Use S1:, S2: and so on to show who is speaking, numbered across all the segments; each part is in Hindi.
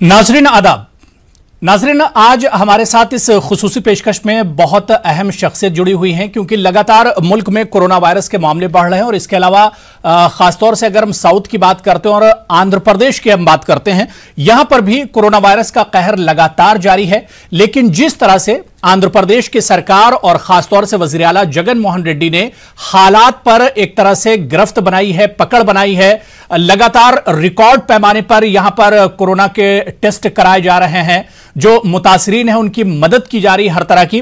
S1: नाजरीन आदाब। नाजरीन, आज हमारे साथ इस खुसूसी पेशकश में बहुत अहम शख्सियत जुड़ी हुई हैं, क्योंकि लगातार मुल्क में कोरोना वायरस के मामले बढ़ रहे हैं और इसके अलावा खासतौर से अगर हम साउथ की बात करते हैं और आंध्र प्रदेश की हम बात करते हैं, यहां पर भी कोरोना वायरस का कहर लगातार जारी है। लेकिन जिस तरह से आंध्र प्रदेश की सरकार और खासतौर से वजीर आला जगन मोहन रेड्डी ने हालात पर एक तरह से गिरफ्त बनाई है, पकड़ बनाई है, लगातार रिकॉर्ड पैमाने पर यहां पर कोरोना के टेस्ट कराए जा रहे हैं, जो मुतासरीन है उनकी मदद की जा रही है हर तरह की,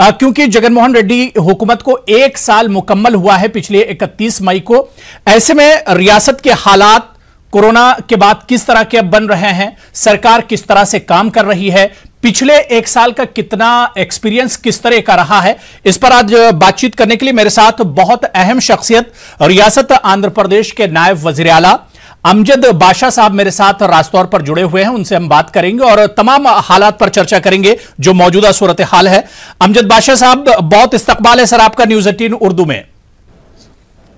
S1: क्योंकि जगन मोहन रेड्डी हुकूमत को 1 साल मुकम्मल हुआ है पिछले 31 मई को। ऐसे में रियासत के हालात कोरोना के बाद किस तरह के अब बन रहे हैं, सरकार किस तरह से काम कर रही है, पिछले 1 साल का कितना एक्सपीरियंस किस तरह का रहा है, इस पर आज बातचीत करने के लिए मेरे साथ बहुत अहम शख्सियत रियासत आंध्र प्रदेश के नायब वजीर आला अमजद बाशा साहब मेरे साथ रास्तौर पर जुड़े हुए हैं। उनसे हम बात करेंगे और तमाम हालात पर चर्चा करेंगे जो मौजूदा सूरत हाल है। अमजद बाशा साहब, बहुत इस्तकबाल है सर आपका न्यूज़ 18 उर्दू में।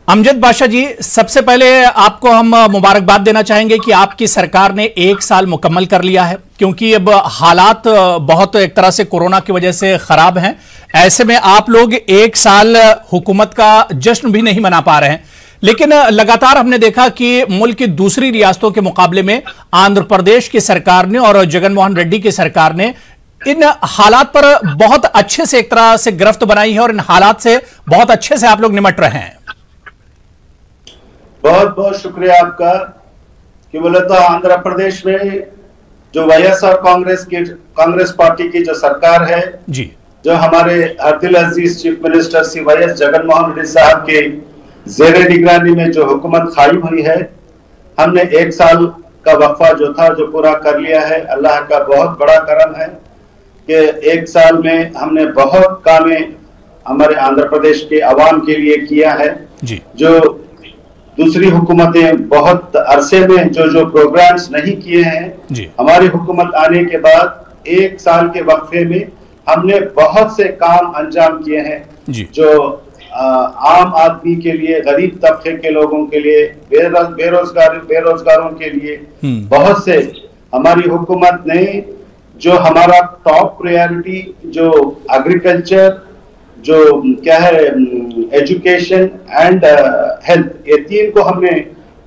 S1: अमजद बाशा जी, सबसे पहले आपको हम मुबारकबाद देना चाहेंगे कि आपकी सरकार ने 1 साल मुकम्मल कर लिया है, क्योंकि अब हालात बहुत एक तरह से कोरोना की वजह से खराब हैं। ऐसे में आप लोग 1 साल हुकूमत का जश्न भी नहीं मना पा रहे हैं, लेकिन लगातार हमने देखा कि मुल्क की दूसरी रियासतों के मुकाबले में आंध्र प्रदेश की सरकार ने और जगन मोहन रेड्डी की सरकार ने इन हालात पर बहुत अच्छे से एक तरह से गिरफ्त बनाई है और इन हालात से बहुत अच्छे से आप लोग निमट रहे हैं।
S2: बहुत बहुत शुक्रिया आपका। कि बोले तो आंध्र प्रदेश में जो वाईएसआर कांग्रेस पार्टी की जो सरकार है
S1: जी, जो
S2: हमारे Abdul Aziz chief minister Shri YS Jagan Mohan Reddy sahab के ज़ेरे निगरानी में जो हुकूमत कायम हुई है, हमने 1 साल का वक्फा जो था जो पूरा कर लिया है। अल्लाह का बहुत बड़ा करम है कि 1 साल में हमने बहुत कामें हमारे आंध्र प्रदेश के अवाम के लिए किया है
S1: जी।
S2: जो दूसरी हुकूमतें बहुत अरसे में जो प्रोग्राम्स नहीं किए हैं, हमारी हुकूमत आने के बाद 1 साल के वक्फे में हमने बहुत से काम अंजाम किए हैं जो आम आदमी के लिए, गरीब तबके के लोगों के लिए, बेरोजगारों के लिए बहुत से हमारी हुकूमत ने जो हमारा टॉप प्रायोरिटी जो एग्रीकल्चर, जो क्या है एजुकेशन एंड हेल्थ, ये 3 को हमने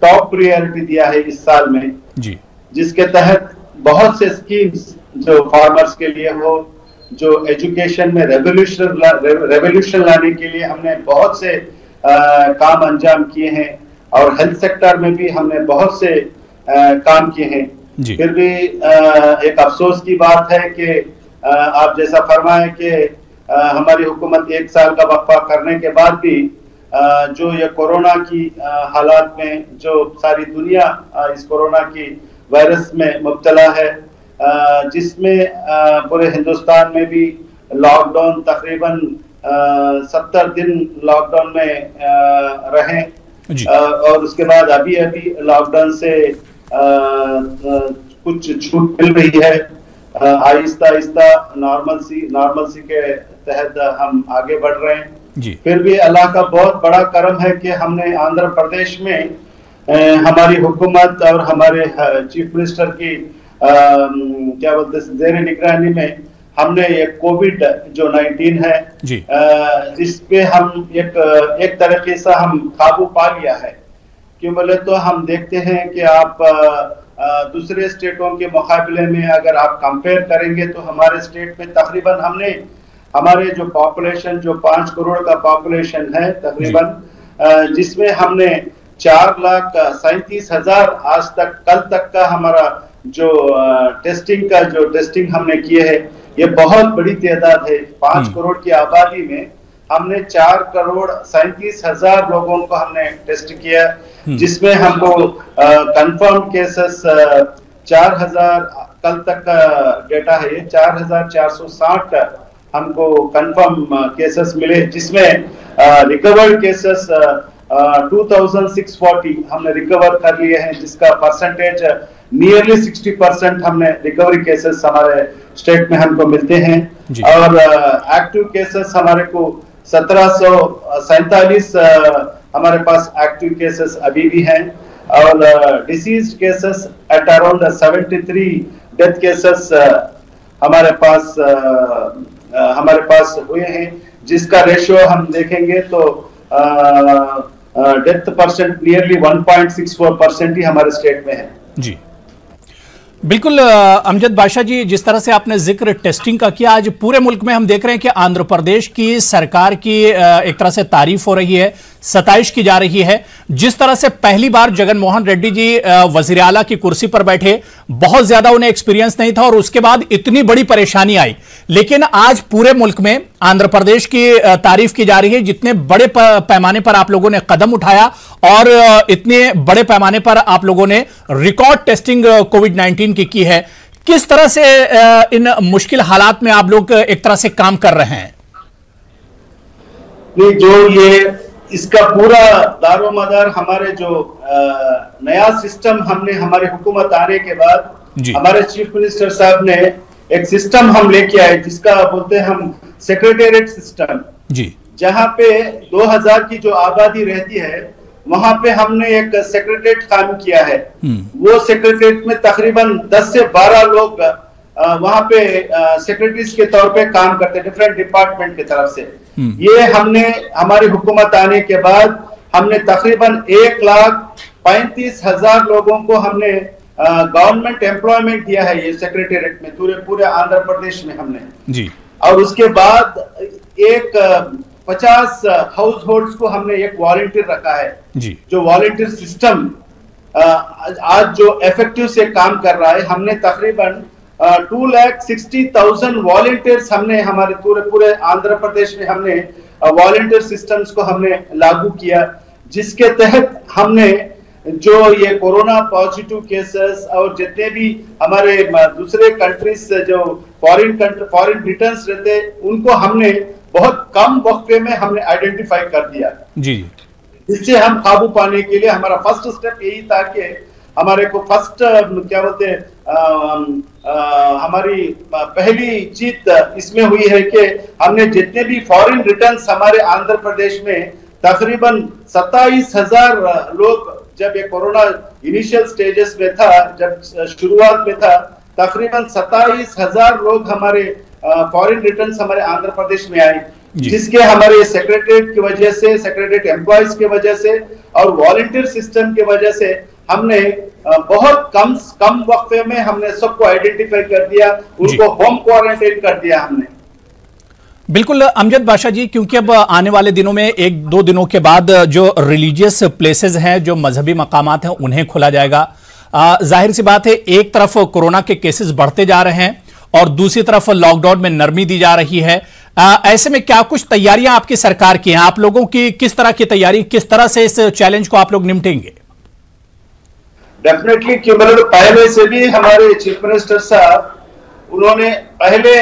S2: टॉप प्रायोरिटी दिया है इस साल में जी, जिसके तहत बहुत से स्कीम्स जो फार्मर्स के लिए हो, जो एजुकेशन में रेवोल्यूशन लाने के लिए हमने बहुत से काम अंजाम किए हैं और हेल्थ सेक्टर में भी हमने बहुत से काम किए हैं। फिर भी एक अफसोस की बात है कि आप जैसा फरमाएं कि हमारी हुकूमत 1 साल का वक्फा करने के बाद भी जो ये कोरोना की हालात में जो सारी दुनिया इस कोरोना की वायरस में मुब्तला है, जिसमें पूरे हिंदुस्तान में भी लॉकडाउन तकरीबन 70 दिन लॉकडाउन में रहे और उसके बाद अभी लॉकडाउन से कुछ छूट मिल रही है। आहिस्ता आहिस्ता नॉर्मलसी के तहत हम आगे बढ़ रहे हैं जी। फिर भी अल्लाह का बहुत बड़ा करम है कि हमने आंध्र प्रदेश में हमारी हुकूमत और हमारे चीफ मिनिस्टर की क्या बोलते हैं ज़ेरे निगरानी में हमने ये कोविड जो 19 है जिस पे हम एक तरीके से हम काबू पा लिया है। क्यों बोले तो हम देखते हैं कि आप दूसरे स्टेटों के मुकाबले में अगर आप कंपेयर करेंगे तो हमारे स्टेट में तकरीबन हमने हमारे जो पॉपुलेशन जो 5 करोड़ का पॉपुलेशन है तकरीबन, जिसमें हमने 4,37,000 आज तक कल तक का हमारा जो टेस्टिंग हमने किए है, ये बहुत बड़ी तादाद है। 5 करोड़ की आबादी में हमने 4,37,000 लोगों को हमने टेस्ट किया, जिसमें हमको कंफर्म केसेस 4,000 कल तक का डेटा है, ये 4,460 हमको कंफर्म केसेस मिले, जिसमें रिकवर्ड केसेस 2,640 हमने रिकवर कर लिए हैं, जिसका परसेंटेज नियरली 60% हमने रिकवरी केसेस हमारे स्टेट में हमको मिलते हैं और एक्टिव केसेस हमारे को 1747 हमारे पास एक्टिव केसेस अभी भी हैं और disease cases at around 73 death cases हमारे पास हुए हैं, जिसका रेशियो हम देखेंगे तो डेथ परसेंट नियरली 1.64% ही हमारे स्टेट में है।
S1: जी बिल्कुल अमजद बादशाह जी, जिस तरह से आपने जिक्र टेस्टिंग का किया, आज पूरे मुल्क में हम देख रहे हैं कि आंध्र प्रदेश की सरकार की एक तरह से तारीफ हो रही है, सताइश की जा रही है। जिस तरह से पहली बार जगन मोहन रेड्डी जी वजीर आला की कुर्सी पर बैठे, बहुत ज्यादा उन्हें एक्सपीरियंस नहीं था और उसके बाद इतनी बड़ी परेशानी आई, लेकिन आज पूरे मुल्क में आंध्र प्रदेश की तारीफ की जा रही है, जितने बड़े पैमाने पर आप लोगों ने कदम उठाया और इतने बड़े पैमाने पर आप लोगों ने रिकॉर्ड टेस्टिंग कोविड-19 की है। किस तरह से इन मुश्किल हालात में आप लोग एक तरह से काम कर रहे हैं?
S2: नहीं, जो ये इसका पूरा दारोमदार हमारे जो नया सिस्टम हमने हमारे हुकूमत आने के बाद हमारे चीफ मिनिस्टर साहब ने एक सिस्टम हम लेके आए, जिसका बोलते हैं हम सेक्रेटेरिएट सिस्टम जी, जहां पे 2000 की जो आबादी रहती है वहां पे हमने एक सेक्रेटेरिएट काम किया है। वो सेक्रेटेरिएट में तकरीबन 10 से 12 लोग वहां पे सेक्रेटरीज के तौर पे काम करते हैं, डिफरेंट डिपार्टमेंट की तरफ से। ये हमने हमारी हुकूमत आने के बाद हमने तकरीबन 1,35,000 लोगों को हमने गवर्नमेंट एम्प्लॉयमेंट दिया है ये सेक्रेटेरिएट में, पूरे आंध्र प्रदेश में हमने जी। और उसके बाद 50 हाउस होल्ड्स को हमने एक वॉलंटियर रखा है जी। जो वॉलंटियर सिस्टम आज जो इफेक्टिव से काम कर रहा है, हमने तकरीबन 2,60,000 वॉलंटियर्स हमने हमारे पूरे आंध्र प्रदेश में हमने वॉलंटियर सिस्टम्स को हमने लागू किया, जिसके तहत हमने जो ये कोरोना पॉजिटिव केसेस और जितने भी हमारे दूसरे कंट्रीज से जो फॉरेन रिटर्न्स रहते, उनको हमने बहुत कम वक्फे में हमने आइडेंटिफाई कर दिया जी। इससे हम काबू पाने के लिए हमारा फर्स्ट स्टेप यही था कि हमारे को फर्स्ट क्या बोलते हैं हमारी पहली जीत इसमें हुई है कि हमने जितने भी फॉरेन रिटर्न्स हमारे आंध्र प्रदेश में तकरीबन 27,000 लोग, जब ये कोरोना इनिशियल स्टेजेस में था, जब शुरुआत में था, तकरीबन 27,000 लोग हमारे फॉरेन रिटर्न्स हमारे आंध्र प्रदेश में आए, जिसके हमारे सेक्रेटरीट की वजह से, सेक्रेटरीट एम्प्लॉयज की वजह से और वॉलंटियर सिस्टम की वजह से हमने बहुत कम वक्फे में हमने सबको आइडेंटिफाई कर दिया, उनको होम क्वारंटाइन कर दिया हमने।
S1: बिल्कुल अमजद बादशाह जी, क्योंकि अब आने वाले दिनों में 1-2 दिनों के बाद जो रिलीजियस प्लेसेस हैं, जो मजहबी मकामात हैं, उन्हें खोला जाएगा। जाहिर सी बात है, एक तरफ कोरोना के केसेस बढ़ते जा रहे हैं और दूसरी तरफ लॉकडाउन में नरमी दी जा रही है। ऐसे में क्या कुछ तैयारियां आपकी सरकार की हैं? आप लोगों की किस तरह की तैयारी, किस तरह से इस चैलेंज को आप लोग निपटेंगे?
S2: डेफिनेटली, क्योंकि पहले से भी हमारे चीफ मिनिस्टर साहब उन्होंने पहले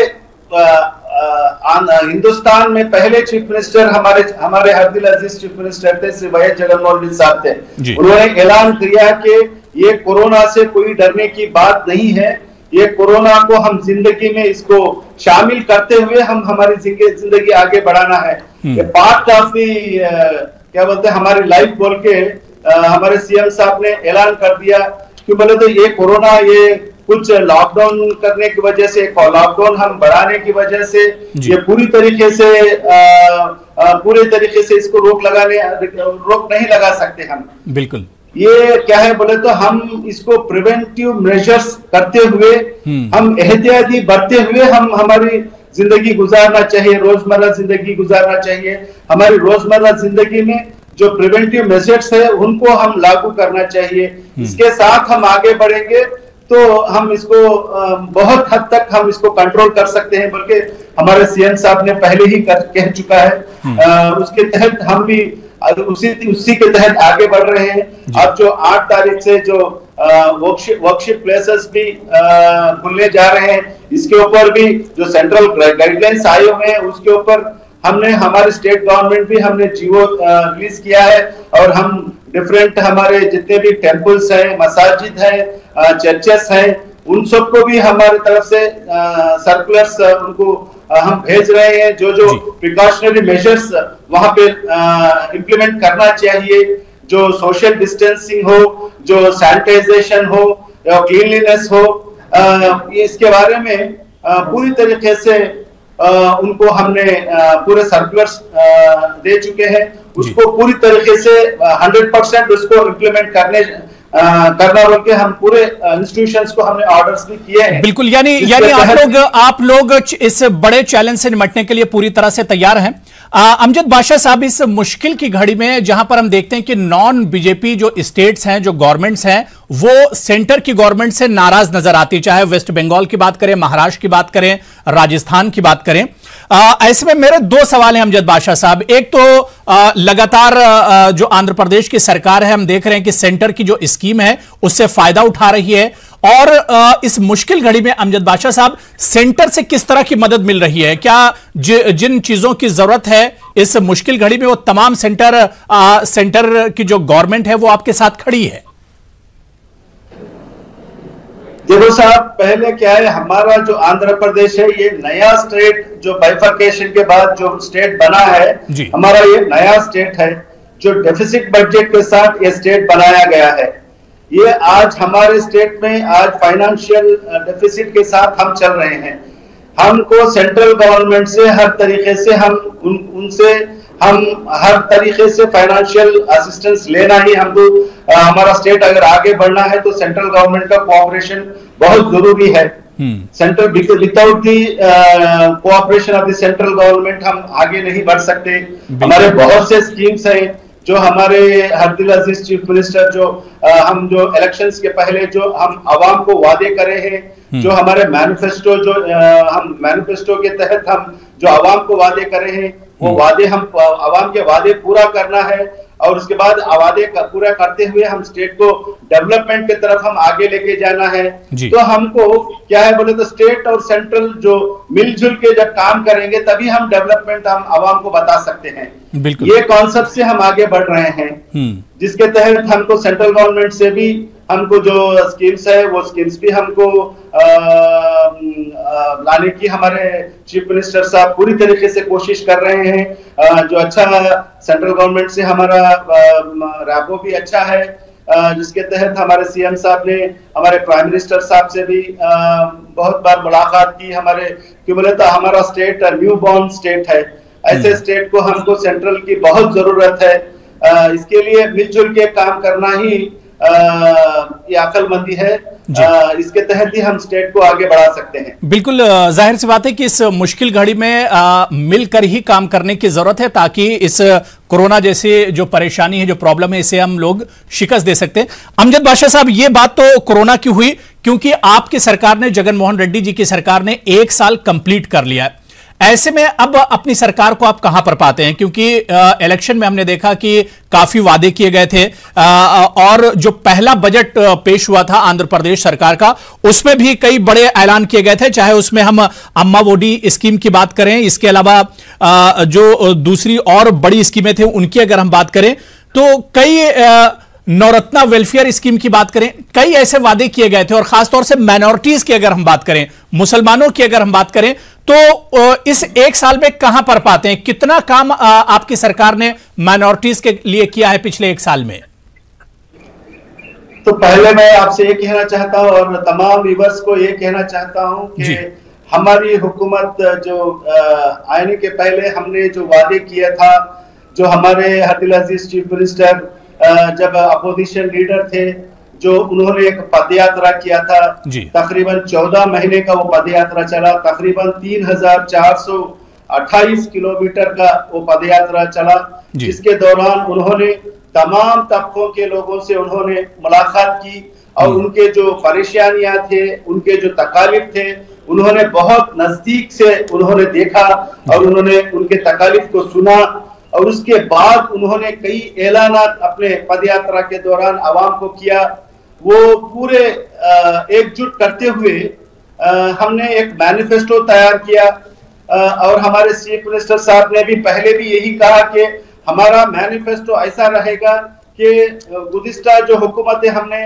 S2: हिंदुस्तान में पहले चीफ मिनिस्टर हमारे अब्दुल अजीज चीफ मिनिस्टर थे, श्री वाई जगन मोहन रेड्डी साहब थे। उन्होंने ऐलान किया कि ये कोरोना से कोई डरने की बात नहीं है, ये कोरोना को हम जिंदगी में इसको शामिल करते हुए हम हमारी जिंदगी आगे बढ़ाना है। ये पार्ट ऑफ दी क्या बोलते हैं हमारी लाइफ बोल के हमारे सीएम साहब ने ऐलान कर दिया। क्यों बोले तो ये कोरोना, ये कुछ लॉकडाउन करने की वजह से, लॉकडाउन हम बढ़ाने की वजह से ये पूरी तरीके से इसको रोक नहीं लगा सकते हम। बिल्कुल, ये क्या है बोले तो हम इसको प्रिवेंटिव मेजर्स करते हुए, हम एहतियाती बरतते हुए हम हमारी जिंदगी गुजारना चाहिए, रोजमर्रा जिंदगी गुजारना चाहिए। हमारी रोजमर्रा जिंदगी में जो प्रिवेंटिव मेजर्स है उनको हम लागू करना चाहिए। इसके साथ हम आगे बढ़ेंगे तो हम इसको बहुत हद तक हम इसको कंट्रोल कर सकते हैं, बल्कि हमारे सीएम साहब ने पहले ही कह चुका है। उसके तहत हम भी उसी के तहत आगे बढ़ रहे हैं। अब जो 8 तारीख से जो वर्कशिप प्लेसेस भी खुलने जा रहे हैं, इसके ऊपर भी जो सेंट्रल गाइडलाइंस आए हुए हैं, उसके ऊपर हमने हमारे स्टेट गवर्नमेंट भी हमने जीवो रिलीज किया है और हम डिफरेंट हमारे जितने भी टेम्पल्स हैं, मसाजिद हैं, चर्चेस हैं, उन सबको भी हमारी तरफ से सर्कुलर्स उनको हम भेज रहे हैं। जो प्रिकॉशनरी मेजर्स वहां पे इम्प्लीमेंट करना चाहिए, जो सोशल डिस्टेंसिंग हो, जो सैनिटाइजेशन हो, क्लीनलीनेस हो, इसके बारे में पूरी तरीके से उनको हमने पूरे सर्कुलर्स दे चुके हैं। उसको पूरी तरीके से 100% उसको इम्प्लीमेंट करना बोल के हम पूरे इंस्टीट्यूशंस को हमने ऑर्डर्स भी किए हैं।
S1: बिल्कुल, यानी आप लोग इस बड़े चैलेंज से निपटने के लिए पूरी तरह से तैयार हैं। अमजद बादशाह साहब, इस मुश्किल की घड़ी में जहां पर हम देखते हैं कि नॉन बीजेपी जो स्टेट्स हैं, जो गवर्नमेंट्स हैं, वो सेंटर की गवर्नमेंट से नाराज नजर आती, चाहे वेस्ट बंगाल की बात करें, महाराष्ट्र की बात करें, राजस्थान की बात करें। ऐसे में मेरे दो सवाल हैं अमजद बादशाह साहब। एक तो लगातार जो आंध्र प्रदेश की सरकार है, हम देख रहे हैं कि सेंटर की जो स्कीम है उससे फायदा उठा रही है, और इस मुश्किल घड़ी में अमजद बादशाह साहब सेंटर से किस तरह की मदद मिल रही है? क्या जिन चीजों की जरूरत है इस मुश्किल घड़ी में वो तमाम सेंटर की जो गवर्नमेंट है वो आपके साथ खड़ी है?
S2: देखो साहब, पहले क्या है, हमारा जो आंध्र प्रदेश है ये नया स्टेट जो बाइफर्केशन के बाद जो स्टेट बना है, हमारा ये नया स्टेट है जो डेफिसिट बजट के साथ ये स्टेट बनाया गया है। ये आज हमारे स्टेट में आज फाइनेंशियल डेफिसिट के साथ हम चल रहे हैं। हमको सेंट्रल गवर्नमेंट से हर तरीके से हम हर तरीके से फाइनेंशियल असिस्टेंस लेना ही हमको, हमारा स्टेट अगर आगे बढ़ना है तो सेंट्रल गवर्नमेंट का कोऑपरेशन बहुत जरूरी है। Central without the cooperation of the central government हम आगे नहीं बढ़ सकते। हमारे बहुत से स्कीम्स हैं जो हमारे हरदिल अजीज चीफ मिनिस्टर हम जो इलेक्शंस के पहले जो हम आवाम को वादे करे हैं, जो हमारे मैनिफेस्टो हम मैनिफेस्टो के तहत हम जो आवाम को वादे करे हैं, वो वादे हम आवाम के वादे पूरा करना है, और उसके बाद वादे पूरा करते हुए हम स्टेट को डेवलपमेंट की तरफ हम आगे लेके जाना है। तो हमको क्या है बोले तो स्टेट और सेंट्रल जो मिलजुल के जब काम करेंगे तभी हम डेवलपमेंट हम आवाम को बता सकते हैं। ये कॉन्सेप्ट से हम आगे बढ़ रहे हैं, जिसके तहत हमको सेंट्रल गवर्नमेंट से भी हमको जो स्कीम्स है वो स्कीम्स भी हमको लाने की हमारे चीफ मिनिस्टर साहब पूरी तरीके से कोशिश कर रहे हैं। जो अच्छा सेंट्रल गवर्नमेंट से हमारा रैपो भी अच्छा है, जिसके तहत हमारे सीएम साहब ने हमारे प्राइम मिनिस्टर साहब से भी बहुत बार मुलाकात की। क्यों बोले तो हमारा स्टेट न्यू बॉर्न स्टेट है, ऐसे स्टेट को हमको सेंट्रल की बहुत जरूरत है। इसके लिए मिलजुल के काम करना ही ये अकलमंदी है। इसके तहत ही हम स्टेट को आगे बढ़ा सकते हैं।
S1: बिल्कुल, जाहिर सी बात है कि इस मुश्किल घड़ी में मिलकर ही काम करने की जरूरत है, ताकि इस कोरोना जैसे जो परेशानी है, जो प्रॉब्लम है, इसे हम लोग शिकस्त दे सकते हैं। अमजद बादशाह साहब, ये बात तो कोरोना की हुई, क्योंकि आपकी सरकार ने, जगन मोहन रेड्डी जी की सरकार ने 1 साल कंप्लीट कर लिया है। ऐसे में अब अपनी सरकार को आप कहां पर पाते हैं? क्योंकि इलेक्शन में हमने देखा कि काफी वादे किए गए थे, और जो पहला बजट पेश हुआ था आंध्र प्रदेश सरकार का, उसमें भी कई बड़े ऐलान किए गए थे, चाहे उसमें हम अम्मा ओडी स्कीम की बात करें, इसके अलावा जो दूसरी और बड़ी स्कीमें थी उनकी अगर हम बात करें, तो कई नवरत्ना वेलफेयर स्कीम की बात करें, कई ऐसे वादे किए गए थे। और खासतौर से माइनॉरिटीज की अगर हम बात करें, मुसलमानों की अगर हम बात करें, तो इस 1 साल में कहां पर पाते हैं, कितना काम आपकी सरकार ने माइनॉरिटीज के लिए किया है पिछले 1 साल में?
S2: तो पहले मैं आपसे ये कहना चाहता हूं और तमाम व्यूअर्स को ये कहना चाहता हूं कि हमारी हुकूमत जो आने के पहले हमने जो वादे किया था, जो हमारे हरदिल अजीज चीफ मिनिस्टर जब अपोजिशन लीडर थे, जो उन्होंने एक पदयात्रा किया था, तकरीबन 14 महीने का वो पदयात्रा चला, तकरीबन 3428 किलोमीटर का वो पदयात्रा चला, जिसके दौरान उन्होंने तमाम तबकों के लोगों से उन्होंने मुलाकात की, और उनके जो परेशानियां थे, उनके जो तकालीफ थे, उन्होंने बहुत नजदीक से उन्होंने देखा और उन्होंने उनके तकालीफ को सुना। और उसके बाद उन्होंने कई ऐलानात अपने पदयात्रा के दौरान आवाम को किया। वो पूरे एकजुट करते हुए हमने एक मैनिफेस्टो तैयार किया, और हमारे चीफ मिनिस्टर साहब ने भी पहले भी यही कहा कि हमारा मैनिफेस्टो ऐसा रहेगा कि गुज़िश्ता जो हुकूमतें हमने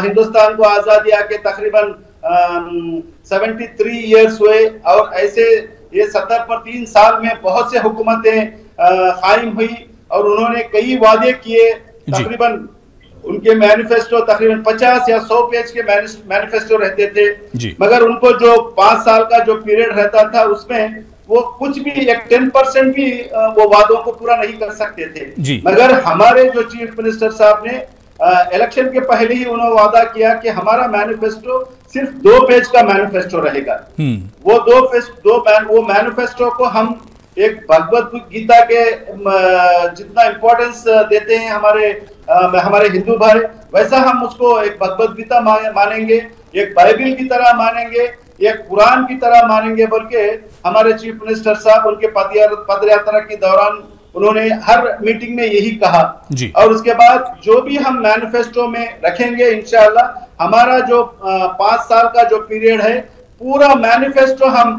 S2: हिंदुस्तान को आजादी आके तकरीबन 73 ईयर्स हुए, और ऐसे ये 70 पर 3 साल में बहुत से हुकूमतें कायम हुई, और उन्होंने कई वादे किए। तकरीबन उनके मैनिफेस्टो तकरीबन 50 या 100 पेज के मैनिफेस्टो रहते थे, मगर उनको जो 5 साल का जो पीरियड रहता था उसमें वो कुछ भी एक 10% भी वो वादों को पूरा नहीं कर सकते थे। मगर हमारे जो चीफ मिनिस्टर साहब ने इलेक्शन के पहले ही उन्होंने वादा किया कि हमारा मैनिफेस्टो सिर्फ 2 पेज का मैनिफेस्टो रहेगा। वो मैनिफेस्टो को हम एक भगवत गीता के जितना इम्पोर्टेंस देते हैं हमारे हिंदू भाई, वैसा हम उसको एक भगवत गीता मानेंगे, एक बाइबल की तरह मानेंगे, एक कुरान की तरह मानेंगे। बल्कि हमारे चीफ मिनिस्टर साहब उनके पदयात्रा के दौरान उन्होंने हर मीटिंग में यही कहा। और उसके बाद जो भी हम मैनिफेस्टो में रखेंगे इंशाअल्लाह हमारा जो 5 साल का जो पीरियड है पूरा मैनिफेस्टो हम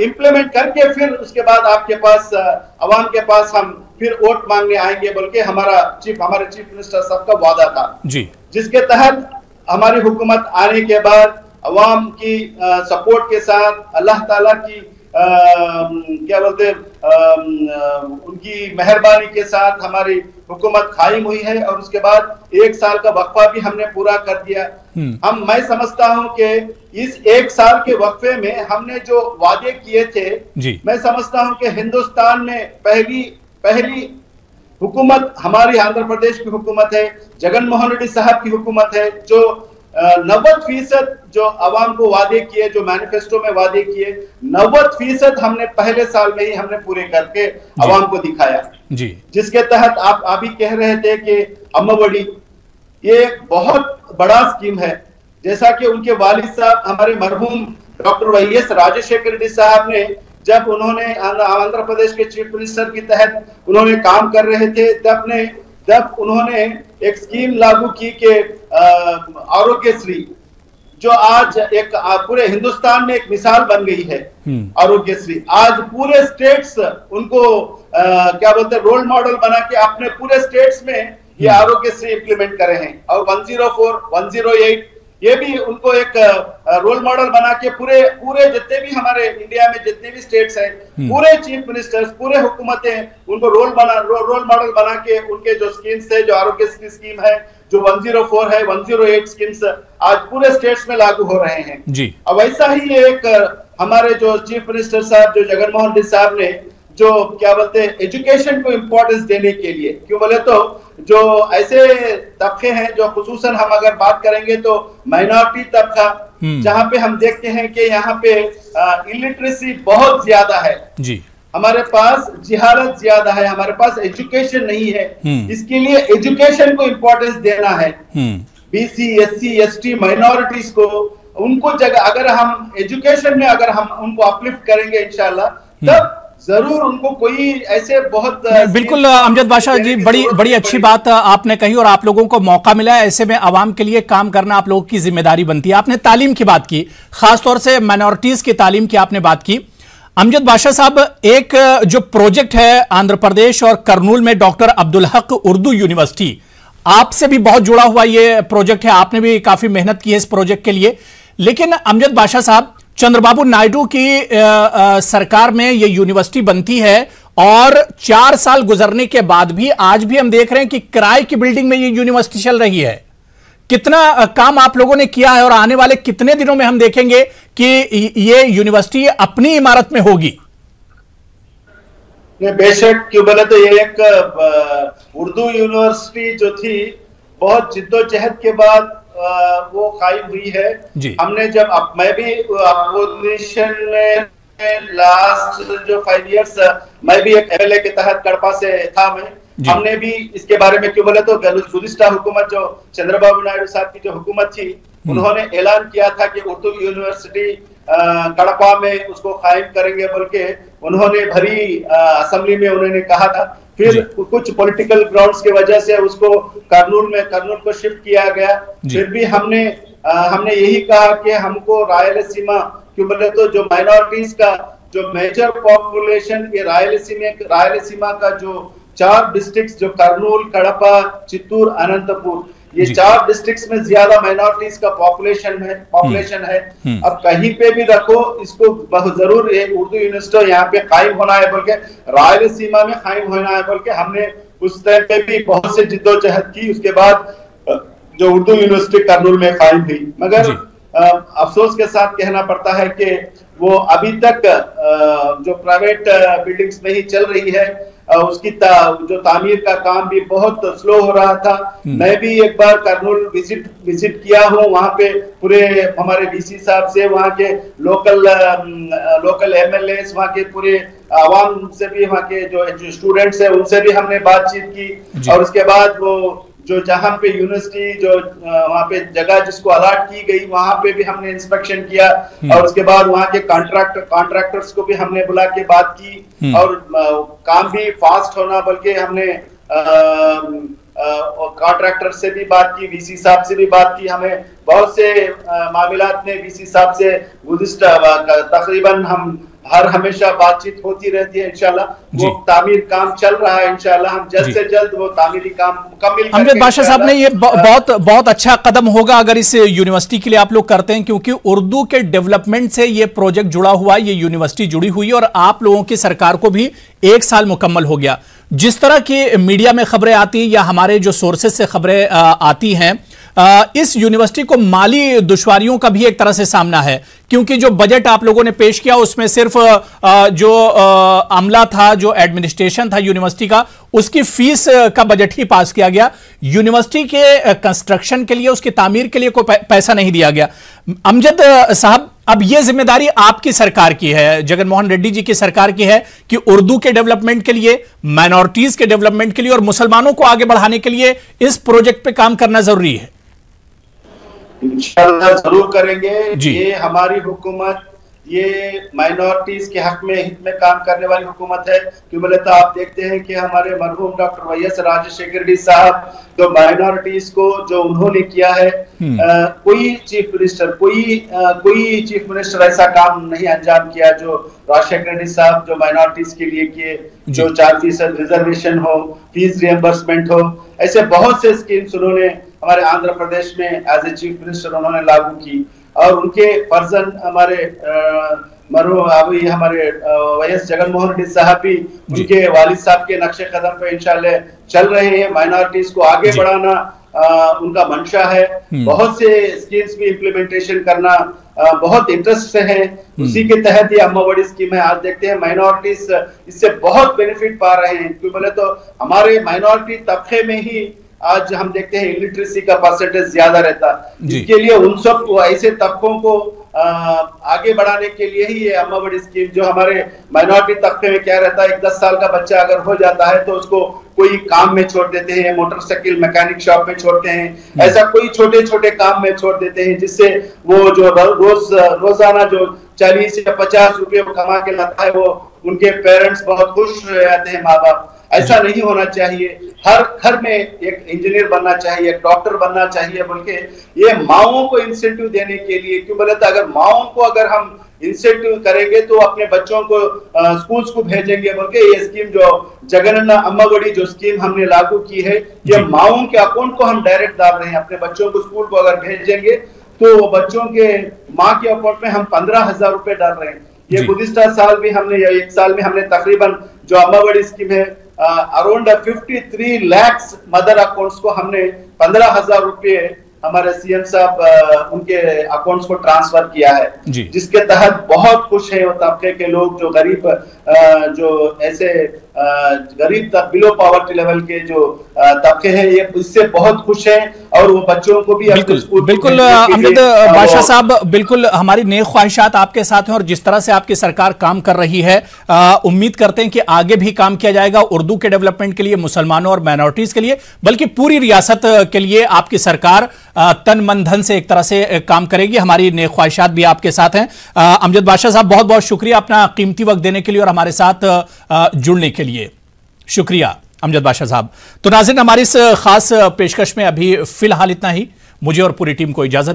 S2: इम्प्लीमेंट करके फिर उसके बाद आपके पास अवाम के पास हम फिर वोट मांगने आएंगे। बल्कि हमारे चीफ मिनिस्टर साहब का वादा था जिसके तहत हमारी हुकूमत आने के बाद अवाम की सपोर्ट के साथ अल्लाह ताला की क्या बोलते उनकी मेहरबानी के साथ हमारी हुकूमत कायम हुई है। और उसके बाद 1 साल का वक्फा भी हमने पूरा कर दिया। मैं समझता हूं कि इस 1 साल के वक्फे में हमने जो वादे किए थे, मैं समझता हूं कि हिंदुस्तान में पहली हुकूमत हमारी आंध्र प्रदेश की हुकूमत है, जगन मोहन रेड्डी साहब की हुकूमत है, जो 90% जो अवाम को वादे किए, जो मैनिफेस्टो में वादे किए 90% हमने पहले साल में ही हमने पूरे करके अवाम को दिखाया। जिसके तहत आप अभी कह रहे थे कि अम्मवड़ी ये एक बहुत बड़ा स्कीम है। जैसा कि उनके वालिद साहब हमारे मरहूम डॉक्टर वाईएस राजशेखर रेड्डी साहब ने जब उन्होंने आंध्र प्रदेश के चीफ मिनिस्टर के तहत उन्होंने काम कर रहे थे जब उन्होंने एक स्कीम लागू की कि आरोग्यश्री, जो आज एक पूरे हिंदुस्तान में एक मिसाल बन गई है। आरोग्यश्री आज पूरे स्टेट्स उनको क्या बोलते हैं रोल मॉडल बना के अपने पूरे स्टेट्स में ये आरोग्यश्री इंप्लीमेंट करे हैं। और 104, 108 ये भी उनको एक रोल मॉडल बना के पूरे जितने भी हमारे इंडिया में जितने भी स्टेट्स हैं पूरे चीफ मिनिस्टर्स पूरे हुकूमतें उनको रोल मॉडल बना के उनके जो स्कीम्स है, जो आरोग्य स्कीम है, जो 104 है, 108 स्कीम्स आज पूरे स्टेट्स में लागू हो रहे हैं जी। अब वैसा ही एक हमारे जो चीफ मिनिस्टर साहब जो जगन मोहन रेड्डी साहब ने जो क्या बोलते हैं एजुकेशन को इम्पोर्टेंस देने के लिए, क्यों बोले तो जो ऐसे तबके हैं जो खुसूसन हम अगर बात करेंगे तो माइनॉरिटी तबका, जहां पे हम देखते हैं कि यहाँ पे इलिटरेसी बहुत ज्यादा है जी, हमारे पास जिहालत ज्यादा है, हमारे पास एजुकेशन नहीं है। इसके लिए एजुकेशन को इम्पोर्टेंस देना है। बीसी, एससी, एसटी माइनॉरिटीज को उनको जगह अगर हम एजुकेशन में अगर हम उनको अपलिफ्ट करेंगे इंशाल्लाह तब जरूर उनको कोई ऐसे बहुत
S1: बिल्कुल अमजद बादशाह जी बड़ी अच्छी बात आपने कही और आप लोगों को मौका मिला है। ऐसे में आवाम के लिए काम करना आप लोगों की जिम्मेदारी बनती है। आपने तालीम की बात की, खासतौर से माइनॉरिटीज की तालीम की आपने बात की। अमजद बादशाह साहब, एक जो प्रोजेक्ट है आंध्र प्रदेश और करनूल में डॉक्टर अब्दुल हक उर्दू यूनिवर्सिटी, आपसे भी बहुत जुड़ा हुआ ये प्रोजेक्ट है, आपने भी काफी मेहनत की है इस प्रोजेक्ट के लिए। लेकिन अमजद बादशाह साहब, चंद्रबाबू नायडू की सरकार में ये यूनिवर्सिटी बनती है और 4 साल गुजरने के बाद भी आज भी हम देख रहे हैं कि किराए की बिल्डिंग में ये यूनिवर्सिटी चल रही है। कितना काम आप लोगों ने किया है और आने वाले कितने दिनों में हम देखेंगे कि ये यूनिवर्सिटी अपनी इमारत में होगी?
S2: बेशक, क्यों बोले तो ये एक उर्दू यूनिवर्सिटी जो थी बहुत जिद्दोजहद के बाद वो कायम हुई है। हमने जब मैं भी अपोजिशन में लास्ट जो 5 इयर्स मैं भी एक एमएलए के तहत कड़पा से था हमने भी इसके बारे में, क्यों बोले तो गुज़िश्ता हुकूमत जो चंद्रबाबू नायडू साहब की जो हुकूमत थी उन्होंने ऐलान किया था कि उर्दू यूनिवर्सिटी कड़पा में उसको कायम करेंगे बोल के उन्होंने भरी असेंबली में उन्होंने कहा था। फिर कुछ पॉलिटिकल ग्राउंड्स की वजह से उसको कर्नूल को शिफ्ट किया गया। फिर भी हमने यही कहा कि हमको रायलसीमा, क्यों बोले तो जो माइनॉरिटीज का जो मेजर पॉपुलेशन ये रायलसीमा का जो 4 डिस्ट्रिक्ट्स जो कर्नूल, कड़पा, चित्तूर, अनंतपुर, ये 4 डिस्ट्रिक्ट्स में ज्यादा माइनॉरिटीज का पॉपुलेशन है। अब कहीं पे भी रखो इसको बहुत जरूर उर्दू यूनिवर्सिटी यहाँ पे कायम होना है बोल के, रायलसीमा में कायम होना है बोल के हमने उस टाइम पे भी बहुत से जिद्दोजहद की। उसके बाद जो उर्दू यूनिवर्सिटी करनूल में कायम हुई, मगर अफसोस के साथ कहना पड़ता है कि वो अभी तक जो प्राइवेट बिल्डिंग्स में ही चल रही है, उसकी जो तामीर का काम भी बहुत स्लो हो रहा था। मैं भी एक बार करनूल विजिट किया हूँ, वहाँ पे पूरे हमारे डीसी साहब से, वहाँ के लोकल एमएलएस, वहाँ के पूरे आवाम से भी, वहाँ के जो स्टूडेंट्स है उनसे भी हमने बातचीत की। और उसके बाद वो जो जहाँ पे यूनिवर्सिटी जो वहाँ पे जगह जिसको अलॉट की गई, वहाँ पे भी हमने इंस्पेक्शन किया। और उसके बाद वहाँ के कॉन्ट्रैक्टर्स को भी हमने बुला के बात की, और काम भी फास्ट होना, बल्कि हमने कॉन्ट्रैक्टर से भी बात की, वीसी साहब से भी बात की। हमें बहुत से मामलात में वीसी साहब से तकरीबन हम हमेशा बातचीत होती रहती है। इंशाल्लाह वो तामीर काम चल रहा है, इंशाल्लाह हम जल्द से जल्द वो तामीरी काम मुकम्मल।
S1: अमजद बादशाह साहब ने ये बहुत अच्छा कदम होगा अगर इस यूनिवर्सिटी के लिए आप लोग करते हैं, क्योंकि उर्दू के डेवलपमेंट से ये प्रोजेक्ट जुड़ा हुआ है, ये यूनिवर्सिटी जुड़ी हुई है, और आप लोगों की सरकार को भी 1 साल मुकम्मल हो गया। जिस तरह की मीडिया में खबरें आती हैं या हमारे जो सोर्सेज से खबरें आती हैं, इस यूनिवर्सिटी को माली दुश्वारियों का भी एक तरह से सामना है, क्योंकि जो बजट आप लोगों ने पेश किया उसमें सिर्फ जो अमला था, जो एडमिनिस्ट्रेशन था यूनिवर्सिटी का, उसकी फीस का बजट ही पास किया गया। यूनिवर्सिटी के कंस्ट्रक्शन के लिए, उसकी तामीर के लिए कोई पैसा नहीं दिया गया। अमजद साहब, अब यह जिम्मेदारी आपकी सरकार की है, जगन मोहन रेड्डी जी की सरकार की है, कि उर्दू के डेवलपमेंट के लिए, माइनॉरिटीज के डेवलपमेंट के लिए और मुसलमानों को आगे बढ़ाने के लिए इस प्रोजेक्ट पे काम करना जरूरी है।
S2: इंशाअल्लाह जरूर करेंगे। ये हमारी हुकूमत, ये माइनॉरिटीज के हक में हित में काम करने वाली हुकूमत है। क्यों बोले तो आप देखते हैं कि हमारे मरहूम डॉक्टर वैएस राजशेखर रेड्डी साहब, जो माइनॉरिटीज को जो उन्होंने किया है, कोई चीफ मिनिस्टर ऐसा काम नहीं अंजाम किया जो राजशेखर रेड्डी साहब जो माइनॉरिटीज के लिए किए, जो 4% रिजर्वेशन हो, फीस रिएम्बर्समेंट हो, ऐसे बहुत से स्कीम्स उन्होंने हमारे आंध्र प्रदेश में एज ए चीफ मिनिस्टर उन्होंने लागू की। और उनके पर्सन हमारे हमारे वैएस जगन मोहन रेड्डी साहब भी उनके वालिद साहब के नक्शे कदम पे इंशाल्लाह चल रहे हैं। माइनॉरिटीज को आगे बढ़ाना उनका मंशा है। बहुत से स्कीम्स भी इम्प्लीमेंटेशन करना बहुत इंटरेस्ट से है। उसी के तहत ये अम्मा बड़ी स्कीम है। आज देखते हैं माइनॉरिटीज इससे बहुत बेनिफिट पा रहे हैं। क्यों बोले तो हमारे माइनॉरिटी तबके में ही आज हम देखते हैं इलिटरेसी का परसेंटेज ज्यादा रहता है। इसके लिए उन सब ऐसे तबकों को आगे बढ़ाने के लिए ही ये अम्मा बड़ी स्कीम, जो हमारे माइनॉरिटी तबके में क्या रहता है, एक 10 साल का बच्चा अगर हो जाता है तो उसको कोई काम में छोड़ देते हैं, मोटरसाइकिल मैकेनिक शॉप में छोड़ते हैं, ऐसा कोई छोटे छोटे काम में छोड़ देते हैं, जिससे वो जो रोजाना जो 40 या 50 रुपये कमा के लाता है, वो उनके पेरेंट्स बहुत खुश रहते हैं, माँ बाप। ऐसा नहीं होना चाहिए। हर घर में एक इंजीनियर बनना चाहिए, एक डॉक्टर बनना चाहिए, बल्कि ये माओं को इंसेंटिव देने के लिए। क्यों बोले तो अगर माओं को अगर हम इंसेंटिव करेंगे तो अपने बच्चों को स्कूल्स को भेजेंगे। बल्कि ये स्कीम जो जगनन्ना अम्मा बड़ी जो स्कीम हमने लागू की है, ये माओं के अकाउंट को हम डायरेक्ट डाल रहे हैं। अपने बच्चों को स्कूल को अगर भेजेंगे तो बच्चों के माँ के अकाउंट में हम 15,000 रुपए डाल रहे हैं। ये गुज़िश्ता साल भी हमने, या 1 साल में हमने तकरीबन जो अम्मा बड़ी स्कीम है, अराउंड 53 लाख मदर अकाउंट्स को हमने 15,000 रुपए हमारे सीएम साहब उनके अकाउंट्स को ट्रांसफर किया है, जिसके तहत बहुत खुश है वो तबके के लोग, जो गरीब, जो ऐसे गरीब बिलो पॉवर्टी लेवल के जो तबके हैं, ये इससे बहुत खुश हैं। और वो बच्चों को भी
S1: बिल्कुल अमजद बादशाह साहब, बिल्कुल हमारी नेक ख्वाहिशात आपके साथ हैं, और जिस तरह से आपकी सरकार काम कर रही है, उम्मीद करते हैं कि आगे भी काम किया जाएगा उर्दू के डेवलपमेंट के लिए, मुसलमानों और माइनॉरिटीज के लिए, बल्कि पूरी रियासत के लिए आपकी सरकार तन मन धन से एक तरह से काम करेगी। हमारी नेक ख्वाहिशात भी आपके साथ हैं। अमजद बादशाह साहब, बहुत बहुत शुक्रिया अपना कीमती वक्त देने के लिए और हमारे साथ जुड़ने के लिए। शुक्रिया अमजद बादशाह साहब। तो नाज़रीन, हमारी इस खास पेशकश में अभी फिलहाल इतना ही। मुझे और पूरी टीम को इजाजत